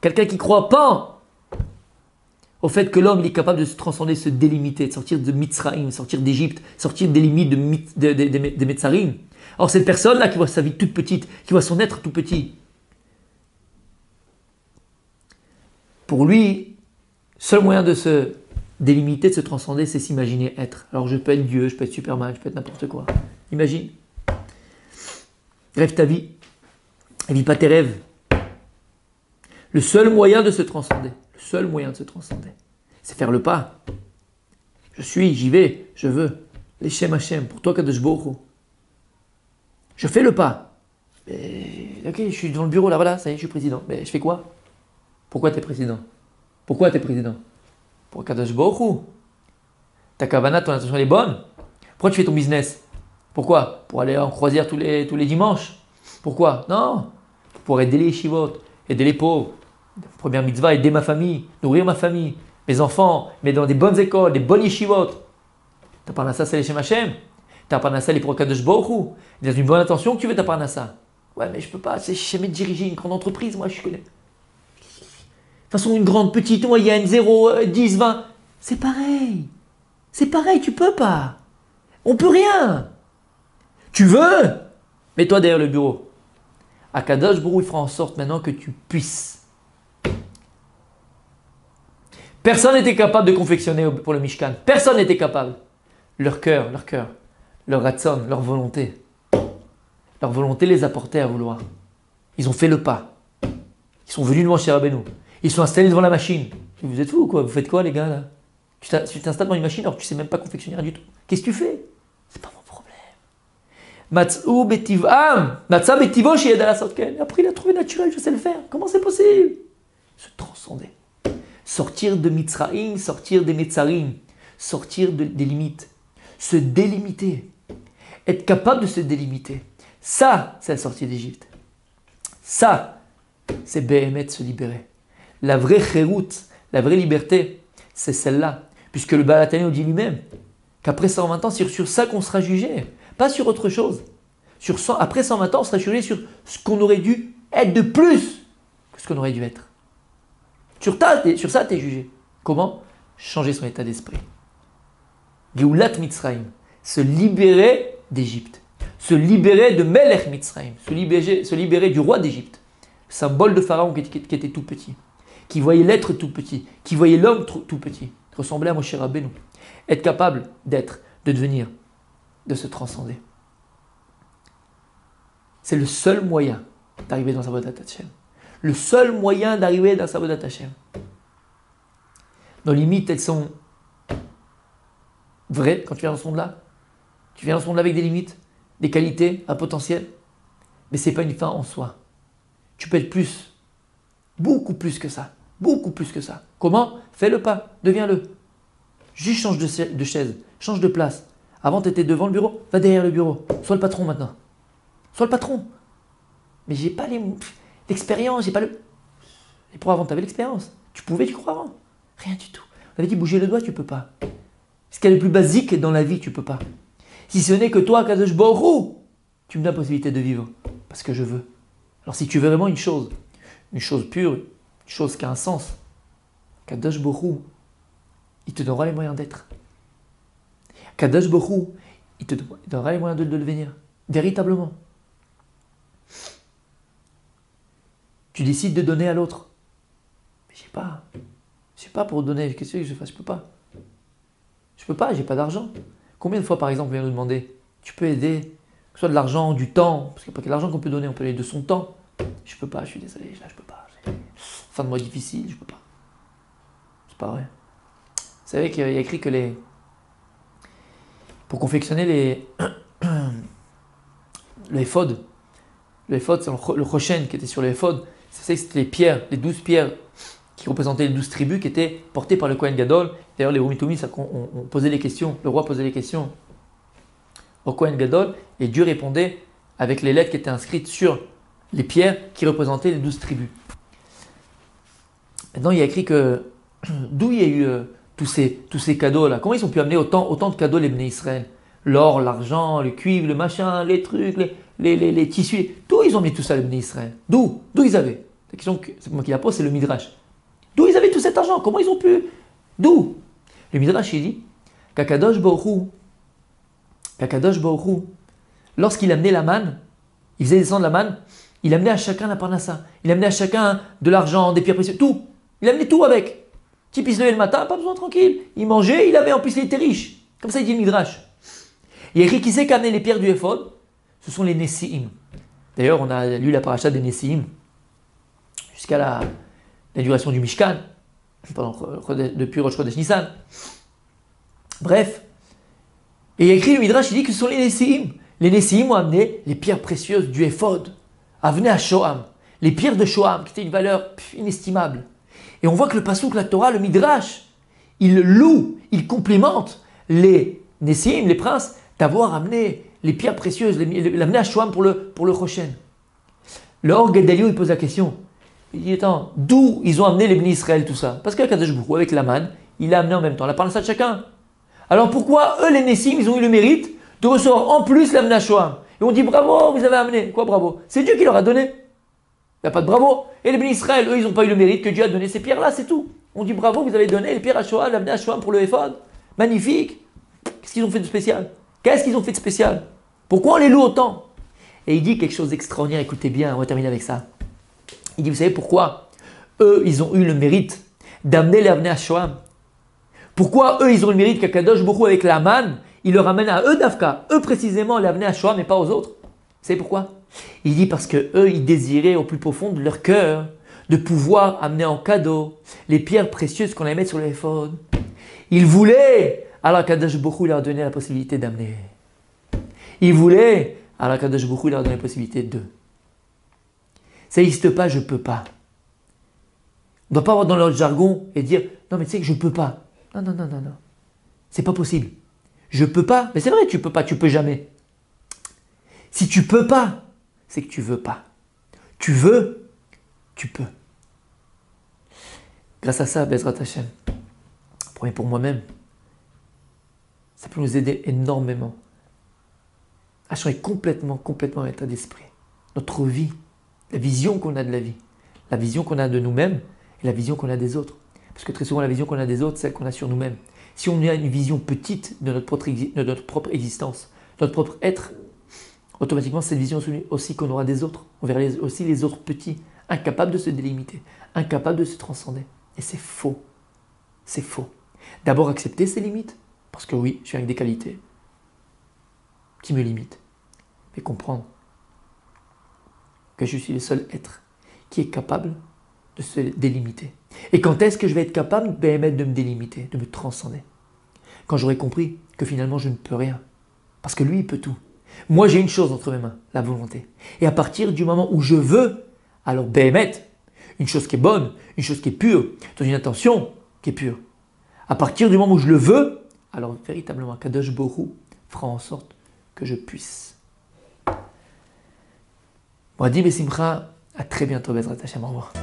Quelqu'un qui ne croit pas au fait que l'homme il est capable de se transcender, de se délimiter, de sortir de Mitzrayim, sortir d'Égypte, sortir des limites des Metzarim. Alors cette personne-là qui voit sa vie toute petite, qui voit son être tout petit, pour lui, seul moyen de se délimiter, de se transcender, c'est s'imaginer être. Alors je peux être Dieu, je peux être Superman, je peux être n'importe quoi. Imagine. Rêve ta vie. Et vis pas tes rêves. Le seul moyen de se transcender, c'est faire le pas. Je suis, j'y vais, je veux. L'Echem Hachem, pour toi Kadosh Baruch Hu. Je fais le pas. Ok, je suis dans le bureau là, voilà, ça y est, je suis président. Mais je fais quoi? Pourquoi t'es président? Pour Kadosh Baruch Hu. Ta kavana, ton intention elle est bonne. Pourquoi tu fais ton business? Pourquoi? Pour aller en croisière tous les dimanches. Pourquoi? Non. Pour aider les yeshivot, aider les pauvres. Première mitzvah, aider ma famille, nourrir ma famille, mes enfants, mais dans des bonnes écoles, des bonnes yeshivot. Ta parnassa, c'est les Shem Hashem. Ta parnassa, les pour Kadosh Baruch Hu. Il y a une bonne intention que tu veux ta parnassa. Ouais, mais je peux pas, c'est jamais diriger une grande entreprise, moi je connais. De toute façon, une grande, petite, moyenne, 0, 10, 20, c'est pareil. C'est pareil, tu peux pas. On peut rien. Tu veux? Mets-toi derrière le bureau. Akadosh Baruch Hu, il fera en sorte maintenant que tu puisses. Personne n'était capable de confectionner pour le Mishkan. Personne n'était capable. Leur cœur, leur ratzon, leur volonté les a portés à vouloir. Ils ont fait le pas. Ils sont venus devant chez Rabbeinu. Ils sont installés devant la machine. Vous êtes fous ou quoi? Vous faites quoi les gars là? Tu t'installes dans une machine alors que tu sais même pas confectionner rien du tout. Qu'est-ce que tu fais? C'est pas mon problème. Matzou betivam, matza betivo chez Yedala Sotken. Après il a trouvé naturel, je sais le faire. Comment c'est possible? Se transcender. Sortir de Mitzrayim, sortir des Metzarim, sortir des limites. Se délimiter. Être capable de se délimiter. Ça, c'est la sortie d'Égypte. Ça, c'est Béhémet se libérer. La vraie chérout, la vraie liberté, c'est celle-là. Puisque le Baal HaTanya nous dit lui-même qu'après 120 ans, c'est sur ça qu'on sera jugé. Pas sur autre chose. Après 120 ans, on sera jugé sur ce qu'on aurait dû être de plus que ce qu'on aurait dû être. Sur ça, tu es jugé. Comment? Changer son état d'esprit. Geulat Mitzrayim. Se libérer d'Égypte. Se libérer de Melech Mitzrayim. Se libérer du roi d'Égypte. Le symbole de Pharaon qui était tout petit. Qui voyait l'être tout petit. Qui voyait l'homme tout petit. Ressemblait à Moshe Rabbeinu. Être capable d'être, de devenir, de se transcender. C'est le seul moyen d'arriver dans Avodat Hashem. Le seul moyen d'arriver dans Avodat Hashem. Nos limites, elles sont vraies quand tu viens dans ce monde-là. Tu viens dans ce monde-là avec des limites, des qualités, un potentiel. Mais ce n'est pas une fin en soi. Tu peux être plus, beaucoup plus que ça. Beaucoup plus que ça. Comment? Fais le pas, deviens-le. Juste change de chaise, change de place. Avant, tu étais devant le bureau, va derrière le bureau. Sois le patron maintenant. Sois le patron. Mais j'ai pas l'expérience, j'ai pas le... Et pour avant, tu avais l'expérience. Tu pouvais, tu crois avant. Rien du tout. On avait dit bouger le doigt, tu peux pas. Ce qui est le plus basique dans la vie, tu peux pas. Si ce n'est que toi, Kadosh Baruch Hu, tu me donnes la possibilité de vivre. Parce que je veux. Alors si tu veux vraiment une chose pure, une chose qui a un sens, Kadosh Baruch Hu, il te donnera les moyens d'être. Kadosh Baruch Hu, il te donnera les moyens de le devenir. Véritablement. Tu décides de donner à l'autre. Mais je sais pas pour donner. Qu'est-ce que je fasse? Je peux pas. Je peux pas, j'ai pas d'argent. Combien de fois, par exemple, on vient nous demander, tu peux aider, que ce soit de l'argent, du temps, parce qu'il n'y a pas que l'argent qu'on peut donner, on peut donner de son temps. Je peux pas, je suis désolé, là je peux pas. Fin de mois difficile, je peux pas. C'est pas vrai. Vous savez qu'il y a écrit que pour confectionner le éphod, c'est le Choshen qui était sur le éphod, c'était les pierres, les 12 pierres qui représentaient les 12 tribus qui étaient portées par le Kohen Gadol. D'ailleurs, les Rumitoumi ont posé les questions, le roi posait les questions au Kohen Gadol et Dieu répondait avec les lettres qui étaient inscrites sur les pierres qui représentaient les 12 tribus. Maintenant, il y a écrit que d'où il y a eu tous ces cadeaux-là. Comment ils ont pu amener autant de cadeaux les Bnei Israël? l'or, l'argent, le cuivre, le machin, les trucs, les tissus. D'où ils ont mis tout ça, les bénis Israël? D'où ils avaient? La question, c'est moi qui la pose, c'est le Midrash. D'où ils avaient tout cet argent? Comment ils ont pu? D'où? Le Midrash, il dit qu'Akadosh Baruch Hu, lorsqu'il amenait la manne, il faisait descendre la manne, il amenait à chacun la parnassa. Il amenait à chacun de l'argent, des pierres précieuses, tout. Il amenait tout avec. Type, il se levait le matin, pas besoin, tranquille. Il mangeait, il avait, en plus, il était riche. Comme ça, il dit le Midrash. Et écrit qui c'est qui a amené les pierres du Ephod? Ce sont les Nessi'im. D'ailleurs, on a lu la paracha des Nessi'im jusqu'à la duration du Mishkan, depuis Rosh Chodesh Nissan. Bref. Et il y a écrit le Midrash, il dit que ce sont les Nessi'im. Les Nessi'im ont amené les pierres précieuses du Ephod. Amené à Shoham. Les pierres de Shoham, qui étaient une valeur inestimable. Et on voit que le Passouk, la Torah, le Midrash, il loue, il complimente les Nessi'im, les princes, d'avoir amené les pierres précieuses, l'amener à Shoham pour le Choshen. Le Or Gedaliou, il pose la question. Il dit, attends, d'où ils ont amené les bénis Israël, tout ça? Parce qu'Akadosh Baruch Hu, avec la manne, il a amené en même temps la parnassa de chacun. Alors pourquoi eux, les Nessim, ils ont eu le mérite de recevoir en plus l'amener à Shoham? Et on dit bravo, vous avez amené. Quoi bravo? C'est Dieu qui leur a donné. Il n'y a pas de bravo. Et les bénis Israël, eux, ils n'ont pas eu le mérite que Dieu a donné ces pierres-là, c'est tout. On dit bravo, vous avez donné les pierres à Shoham, l'amener à Shoham pour le Ephod. Magnifique. Qu'est-ce qu'ils ont fait de spécial? Qu'est-ce qu'ils ont fait de spécial? Pourquoi on les loue autant? Et il dit quelque chose d'extraordinaire, écoutez bien, on va terminer avec ça. Il dit, vous savez pourquoi eux, ils ont eu le mérite d'amener l'amener à Shoham? Pourquoi eux, ils ont le mérite qu'Akadosh Baruch Hu avec la manne, il leur amène à eux d'Afka, eux précisément l'amener à Shoham et pas aux autres? Vous savez pourquoi? Il dit parce que eux, ils désiraient au plus profond de leur cœur de pouvoir amener en cadeau les pierres précieuses qu'on allait mettre sur le Ephod. Ils voulaient, alors qu'Akadosh Baruch Hu leur donnait la possibilité d'amener. Ils voulaient, alors qu'Akadosh Baruch Hu leur donnait la possibilité de. Ça n'existe pas, je peux pas. On ne doit pas avoir dans leur jargon et dire non mais tu sais que je peux pas. Non. C'est pas possible. Je peux pas, mais c'est vrai, tu peux pas, tu peux jamais. Si tu peux pas, c'est que tu veux pas. Tu veux, tu peux. Grâce à ça, Bezrat Hashem, premier pour moi-même, ça peut nous aider énormément à changer complètement l'état d'esprit, notre vie, la vision qu'on a de la vie, la vision qu'on a de nous-mêmes et la vision qu'on a des autres. Parce que très souvent, la vision qu'on a des autres, c'est celle qu'on a sur nous-mêmes. Si on a une vision petite de notre propre existence, de notre propre être, automatiquement, c'est cette vision aussi qu'on aura des autres. On verra aussi les autres petits, incapables de se délimiter, incapables de se transcender. Et c'est faux. C'est faux. D'abord, accepter ses limites, parce que oui, je suis avec des qualités qui me limitent. Mais comprendre que je suis le seul être qui est capable de se délimiter. Et quand est-ce que je vais être capable de me délimiter, de me transcender? Quand j'aurai compris que finalement je ne peux rien. Parce que lui, il peut tout. Moi, j'ai une chose entre mes mains, la volonté. Et à partir du moment où je veux, alors une chose qui est bonne, une chose qui est pure, dans une intention qui est pure. À partir du moment où je le veux, alors véritablement, Kadosh Baruch Hu fera en sorte que je puisse. Moadim et Simcha, à très bientôt, Bezrat Hashem, au revoir.